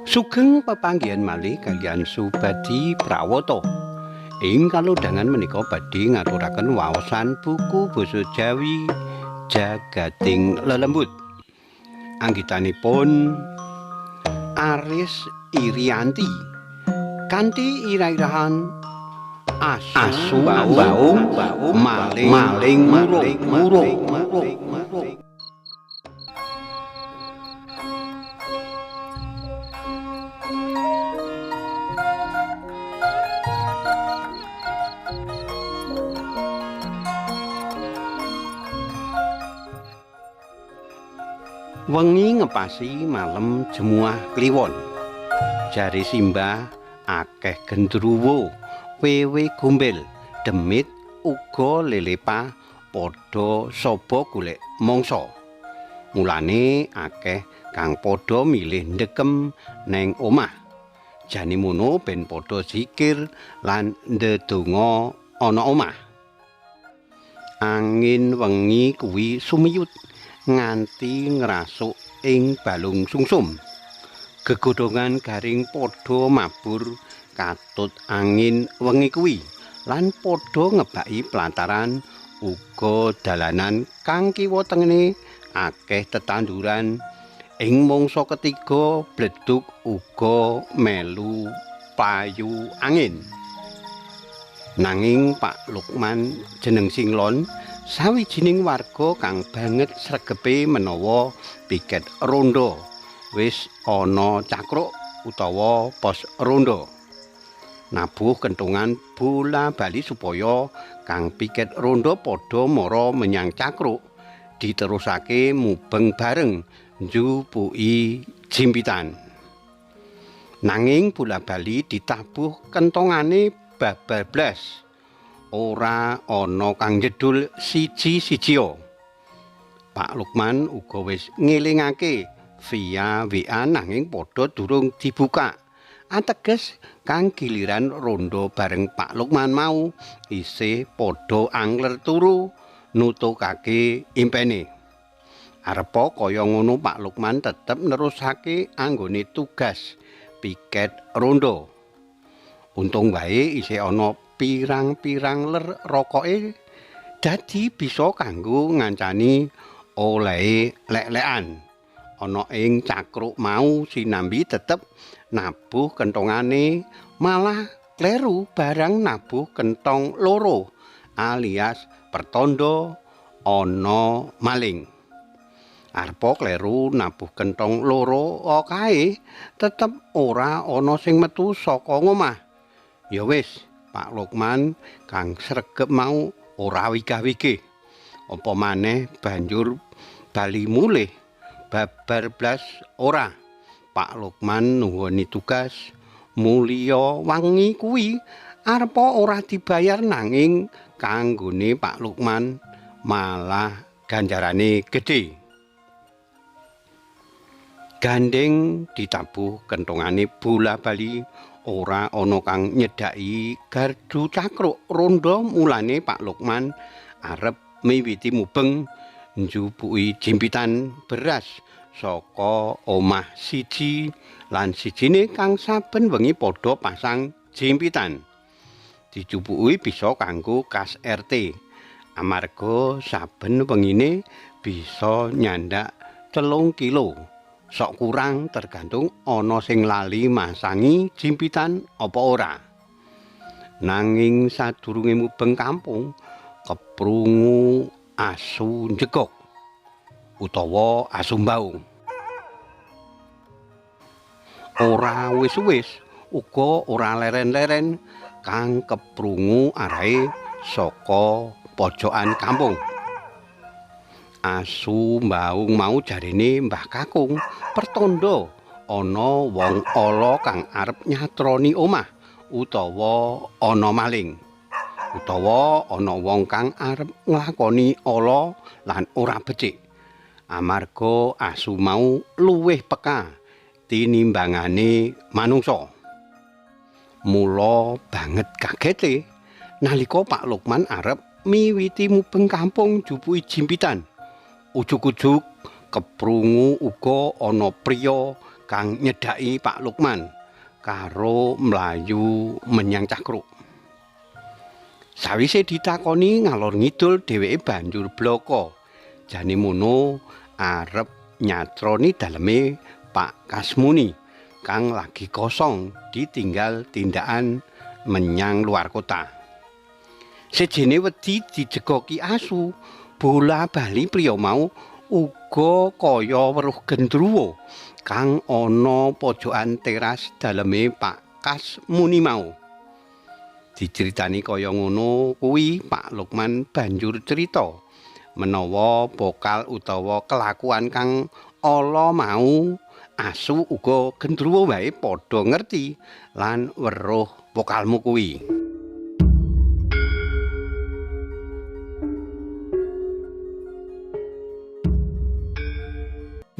Sugeng pepanggihan malih kaliyan Subadi Prawata. Ing kalodhangan menika badhe ngaturaken waosan buku basa Jawi Jagating Lelembut. Anggitanipun Aris Irianti kanthi irah-irahan asu baung maling murung. Wengi ngepasi malem jemuah kliwon. Jare Simbah akeh gendruwo, wewe gombel, demit uga lelepa padha saba golek mangsa. Mulane akeh kang padha milih ndekem neng omah. Jane mono ben padha zikir lan ndedonga ana omah. Angin wengi kuwi sumiyut nganti ngrasuk ing balung sungsum. Gegodhongan garing padha mabur katut angin wengi kuwi lan padha ngebaki plantaran uga dalanan kang kiwa tengene akeh tetanduran. Ing mangsa ketiga bledug uga melu payu angin. Nanging Pak Lukman jeneng Singlon sawijining warga kang banget sregepe menawa piket rondo wis ana cakruk utawa pos rondo. Nabuh kentungan bola-bali supaya kang piket rondo padha mara menyang cakruk diterusake mubeng bareng njupuki jimpitan. Nanging bola-bali ditabuh kentongane babar blas. Ora ana kang jedul siji-sijia. Pak Lukman uga wis ngelingake via WA nanging padha durung dibuka. Ateges kang giliran rondo bareng Pak Lukman mau isih padha angler turu nutukake impene. Arepa kaya ngono Pak Lukman tetep nerusake anggone tugas piket rondo. Untung wae isih ana pirang-pirang ler rokoke dadi bisa kanggo ngancani olehe lek-lekan. Ana ing cakruk mau sinambi tetep nabuh kentongane malah kleru barang nabuh kentong loro alias pertanda ana maling. Arepa kleru nabuh kentong loro kae tetep ora ana sing metu saka ngomah. Ya wis, Pak Lukman kang sregep mau ora wigah-wigih. Apa maneh banjur bali mulih babar blas ora. Pak Lukman nuwuni tugas mulya wangi kuwi arepa ora dibayar nanging kanggone Pak Lukman malah ganjarane gedhe. Gandeng ditabuh kentongane bola-bali ora ana kang nyedhaki gardu cakruk rondo mulane Pak Lukman arep miwiti mubeng njupuki jimpitan beras saka omah siji lan sijine kang saben wengi padha pasang jimpitan. Dijupuki bisa kanggo kas RT. Amarga saben wengine bisa nyandak 3 kilo. Sok kurang tergantung ana sing lali masangi jimpitan apa ora. Nanging sadurunge mubeng kampung keprungu asu njegok utawa asu mbaung. Ora wis-wis uga ora leren-leren kang keprungu arahe saka pojokan kampung. Asu mbaung mau jarine Mbah Kakung pertanda ana wong ala kang arep nyatroni omah utawa ana maling utawa ana wong kang arep nglakoni ala lan ora becik. Amarga asu mau luwih peka tinimbangane manungsa. Mula banget kagete nalika Pak Lukman arep miwiti mubeng kampung jupuki jimpitan. Ujug-ujug keprungu uga ana priya kang nyedhaki Pak Lukman karo mlayu menyang Cakruk. Sawise ditakoni ngalor ngidul dheweke banjur bloko. Jane mono arep nyatroni daleme Pak Kasmuni kang lagi kosong ditinggal tindakan menyang luar kota. Sejene wedi dijegoki asu, bola bali priya mau uga kaya weruh gendruwo kang ana pojokan teras daleme Pak Kasmuni mau. Diceritani kaya ngono kuwi Pak Lukman banjur cerita menawa pokal utawa kelakuan kang ala mau asu uga gendruwo wae padha ngerti lan weruh pokalmu kuwi.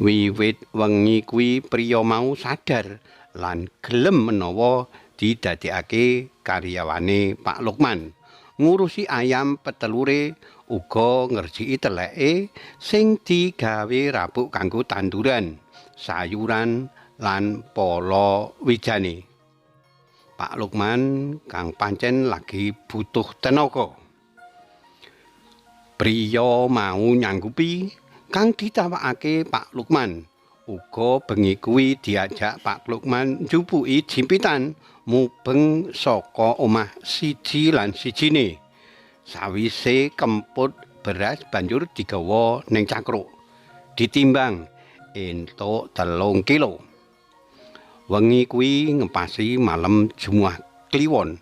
Wiwit wengi kuwi priya mau sadar lan gelem menawa didadekake karyawane Pak Lukman. Ngurusi ayam petelure uga ngerjiki teleke sing digawe rabuk kanggo tanduran, sayuran lan polo wijane. Pak Lukman kang pancen lagi butuh tenaga. Priya mau nyanggupi kang ditawakake Pak Lukman. Uga bengi kuwi diajak Pak Lukman njupuki jimpitan mubeng saka omah siji lan sijine. Sawise kemput beras banjur digawa ning Cakruk. Ditimbang entuk 3 kilo. Wengi kuwi ngepasi malem Jumat Kliwon.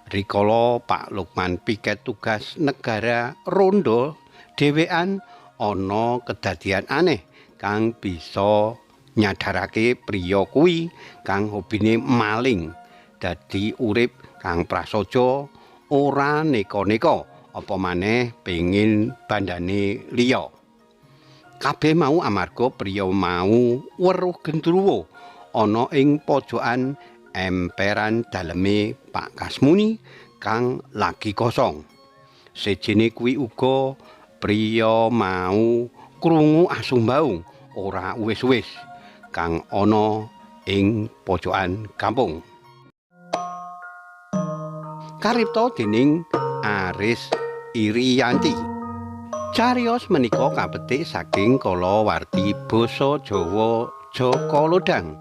Rikala Pak Lukman piket tugas negara rondo dhewekan ana kedadian aneh kang bisa nyadarake priya kuwi kang hobine maling dadi urip kang prasaja ora neka-neka apa maneh pengin bandane liya. Kabeh mau amarga priya mau weruh gendruwo ana ing pojokan emperan daleme Pak Kasmuni kang lagi kosong. Sejene kuwi uga priya mau krungu asu mbaung ora uwis-uwis kang ana ing pojokan kampung. Karipta dening Aris Iriyanti. Cariyos menika kapetik saking kalawarti basa Jawa Jaka Lodang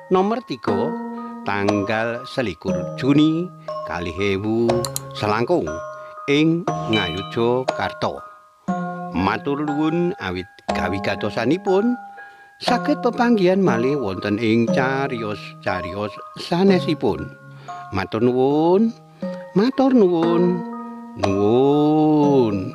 nomor 3 tanggal 21 Juni 2000 selangkung ing Ngayogyakarta. Matur nuwun awit kawigatosanipun saged pepanggihan malih wonten ing cariyos-cariyos sanesipun. Matur nuwun. Matur nuwun. Nuwun.